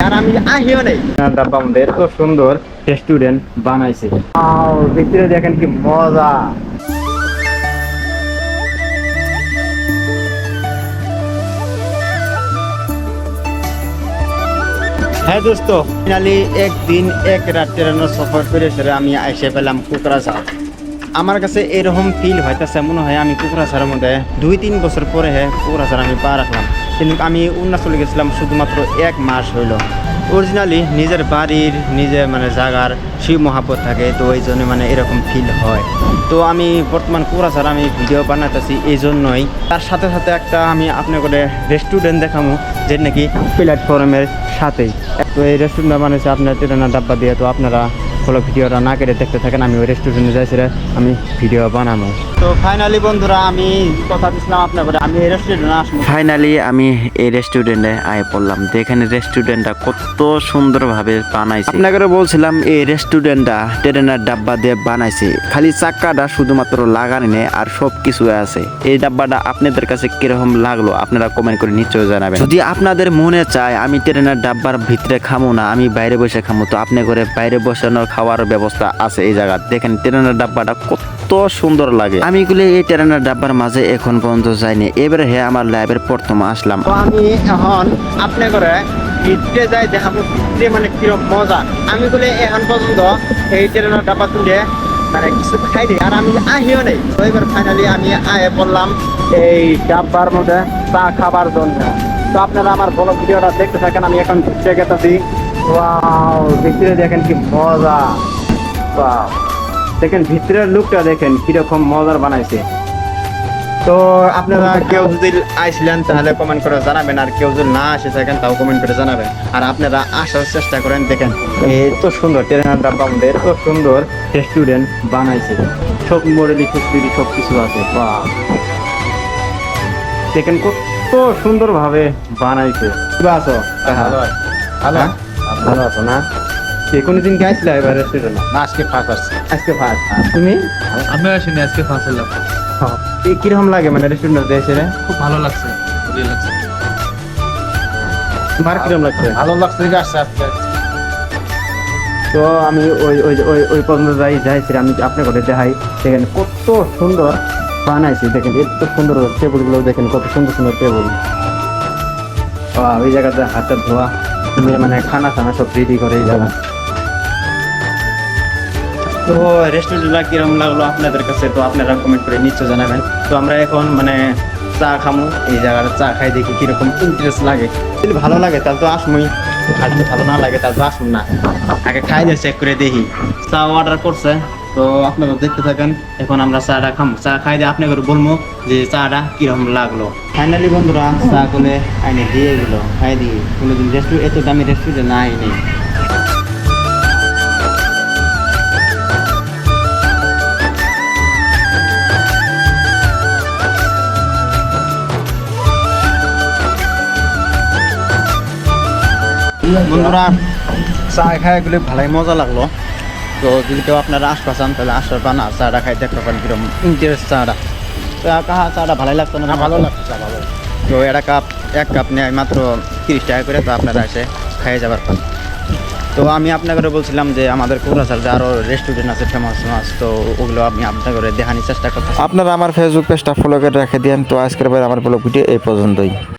আর আমি আহিও নাই। ডাব্বা আমাদের এত সুন্দর রেস্টুরেন্ট বানাইছে, ভিতরে দেখেন কি মজা। হ্যাঁ দোস্ত, ফাইনালি একদিন এক রাত ট্রেনের সফর করে সেরে আমি এসে পেলাম কোকরাঝার। আমার কাছে এরকম ফিল হইতেছে মনে হয় আমি কোকরাঝারের মধ্যে 2-3 বছর পরে কোকরাঝার আমি পা রাখলাম, কিন্তু আমি অরুণাচলে গেছিলাম শুধুমাত্র 1 মাস হইল। অরিজিনালি নিজের বাড়ির নিজের মানে জায়গার সেই মহাব্বত থাকে, তো এই জন্য মানে এরকম ফিল হয়। তো আমি বর্তমান কোকরাঝার আমি ভিডিও বানাতেছি এই জন্যই। তার সাথে সাথে একটা আমি আপনাদের রেস্টুরেন্ট দেখাবো যে নাকি প্ল্যাটফর্মের সাথেই। তো এই রেস্টুরেন্ট বানিয়েছে আপনার ট্রেনা ডাব্বা দিয়ে। তো আপনারা ফলো ভিডিওটা না কেটে দেখতে থাকেন, আমি ওই রেস্টুরেন্টে যাইছি আমি ভিডিও বানাবো। তো ফাইনালি বন্ধুরা আমি কথা দিচ্ছিলাম আপনাদের আমি এই রেস্টুরেন্টে আসবো। ফাইনালি আমি এই রেস্টুরেন্টে আয় পড়লাম। দেখেন রেস্টুরেন্টটা কত সুন্দরভাবে বানাইছে। আপনাকে বলছিলাম এই রেস্টুরেন্টটা ট্রেনের ডাব্বা দিয়ে বানাইছে, খালি চাক্কাটা শুধুমাত্র লাগানি নেই আর সব কিছু আছে। এই ডাব্বাটা আপনাদের কাছে কিরকম লাগলো আপনারা কমেন্ট করে নিশ্চয়ই জানাবেন। যদি আপনাদের মনে চায় আমি ট্রেনের ডাব্বার ভিতরে খামো না, আমি বাইরে বসে খামো, তো আপনি করে বাইরে বসানোর খাওয়ার ব্যবস্থা আছে এই জায়গা। দেখেন ট্রেনের ডাব্বাটা কত সুন্দর লাগে। আমি গুলো এই ট্রেনের ডাব্বার মাঝে এখন পর্যন্ত যাইনি, এবারে আমার লাইভের প্রথম আসলাম। তো আমি এখন আপনি করে ভিতরে যাই দেখাবো ভিতরে মানে কিরকম মজা। আমি বলে এখন পর্যন্ত এই ট্রেনের ডাব্বা তুলে মানে কিছু খাই দিই আর আমি আহিও নেই। তো এবার ফাইনালি আমি আয়ে পড়লাম এই ডাব্বার মধ্যে চা খাবার জন্য। তো আপনারা আমার বড় ভিডিওটা দেখতে থাকেন, আমি এখন ঘুরতে গেতেছি। ওয়াও, ভিতরে দেখেন কি মজা। ওয়াও, দেখেন ভিতরের লুকটা দেখেন কিরকম মজার বানাইছে। তো আপনারা কেউ যদি আইছিলেন তাহলে কমেন্ট করে জানাবেন, আর কেউ যদি না আসে থাকেন তাও কমেন্ট করে জানাবেন। আর আপনারা আসার চেষ্টা করেন। দেখেন এত সুন্দর ট্রেনের ডাব্বা আমাদের এত সুন্দর রেস্টুরেন্ট বানাইছে, সব মডেলি ফেসিলিটি সব কিছু আছে। বাহ, দেখেন কত সুন্দর ভাবে বানাইছে। কিবা আছো? ভালো ভালো আছো না? কোনো দিন গেছিলা এবার রেস্টুরেন্টে? না, আজকে ফার্স্ট আসছে। আজকে ফার্স্ট। তুমি? আমি আসিনি, আজকে ফার্স্ট এলাম। কিরকম লাগে মানে রেস্টুরেন্টে এসে? খুব ভালো লাগছে, ভালো লাগছে। তোমার কিরকম লাগছে? ভালো লাগছে দেখে আসছে আজকে। তো আমি ওই ওই ওই ওই পর্যন্ত যাইছি আমি আপনার ঘরে দেখাই। দেখেন কত সুন্দর বানাইছি, দেখেন এত সুন্দর টেবিলগুলো দেখেন কত সুন্দর সুন্দর টেবিল। ওই জায়গাতে হাতের ধোয়া মানে খানা সব রেডি করে এই জায়গা। তো রেস্টুরেন্টটা কিরকম লাগলো আপনাদের কাছে তো আপনারা কমেন্ট করে নিশ্চয় জানাবেন। তো আমরা এখন মানে চা খামু, এই জায়গার চা খাই দেখি কিরকম ইন্টারেস্ট লাগে। যদি ভালো লাগে তাহলে তো আসমই, আর যদি ভালো না লাগে তাহলে তো আসুন না। আগে খাই দিয়ে চেক করে দেখি। চা অর্ডার করছে, তো আপনারা দেখতে থাকেন। এখন আমরা চাটা খামু, চা খাই দিয়ে আপনাদের বলবো যে চাটা কিরকম লাগলো। ফাইনালি বন্ধুরা চা করে আইনে দিয়ে গেল, খাই দিয়ে কোনোদিন রেস্টুরেন্ট এত দামি রেস্টুরেন্টে না আইনি। বন্ধুরা চা খাই এগুলো ভালোই মজা লাগলো। তো যদি কেউ আপনারা আসতে চান তাহলে আসতে পান, আর চাটা খাই দেখতে পারেন কিরকম ইন্টারেস্ট চাটা। তো কাহা চাটা ভালোই লাগতো না? ভালো লাগছে, চা ভালো। তো এক কাপ নেয় মাত্র 30 টাকা করে, তো আপনারা এসে খাইয়ে যাবার পান। তো আমি আপনাকে বলছিলাম যে আমাদের কোকরাঝার যে আরও রেস্টুরেন্ট আছে ফেমাস ফেমাস, তো ওগুলো আমি আপনাকে দেখানোর চেষ্টা করতেছি। আপনারা আমার ফেসবুক পেজটা ফলো করে রেখে দিন। তো আজকের আমার ব্লগ ভিডিও এই পর্যন্তই।